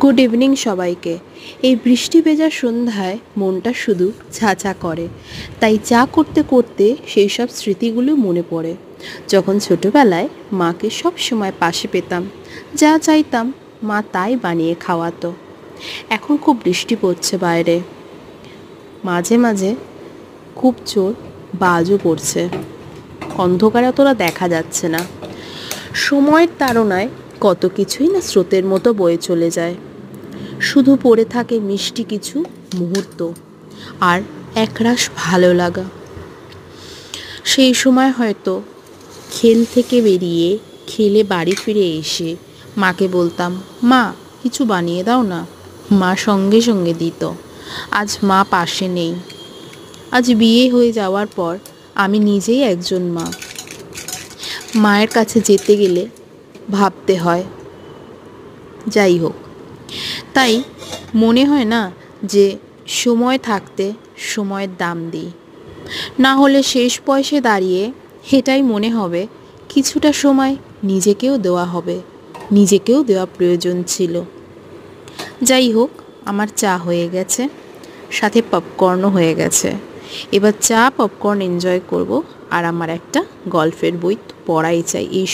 Good evening সবাইকে। এই বৃষ্টি ভেজা সন্ধ্যায় মনটা শুধু ঝাঁঝা করে, তাই চা করতে করতে সেই সব স্মৃতিগুলো মনে পড়ে। যখন ছোটোবেলায় মাকে সব সময় পাশে পেতাম, যা চাইতাম মা তাই বানিয়ে খাওয়াতো। এখন খুব বৃষ্টি পড়ছে বাইরে, মাঝে মাঝে খুব জোর বাজও পড়ছে, অন্ধকারে অতটা দেখা যাচ্ছে না। সময়ের তাড়নায় কত কিছুই না স্রোতের মতো বয়ে চলে যায়, শুধু পড়ে থাকে মিষ্টি কিছু মুহূর্ত আর একরাশ ভালো লাগা। সেই সময় হয়তো খেল থেকে বেরিয়ে খেলে বাড়ি ফিরে এসে মাকে বলতাম, মা কিছু বানিয়ে দাও না। মা সঙ্গে সঙ্গে দিত। আজ মা পাশে নেই। আজ বিয়ে হয়ে যাওয়ার পর আমি নিজেই একজন মা। মায়ের কাছে যেতে গেলে ভাবতে হয়। যাই হোক, তাই মনে হয় না যে সময় থাকতে সময়ের দাম দিই, না হলে শেষ বয়সে দাঁড়িয়ে এটাই মনে হবে কিছুটা সময় নিজেকেও দেওয়া হবে, নিজেকেও দেওয়া প্রয়োজন ছিল। যাই হোক, আমার চা হয়ে গেছে, সাথে পপকর্নও হয়ে গেছে। এবার চা পপকর্ন এনজয় করব, আর আমার একটা গল্পের বই পড়াই চাই এই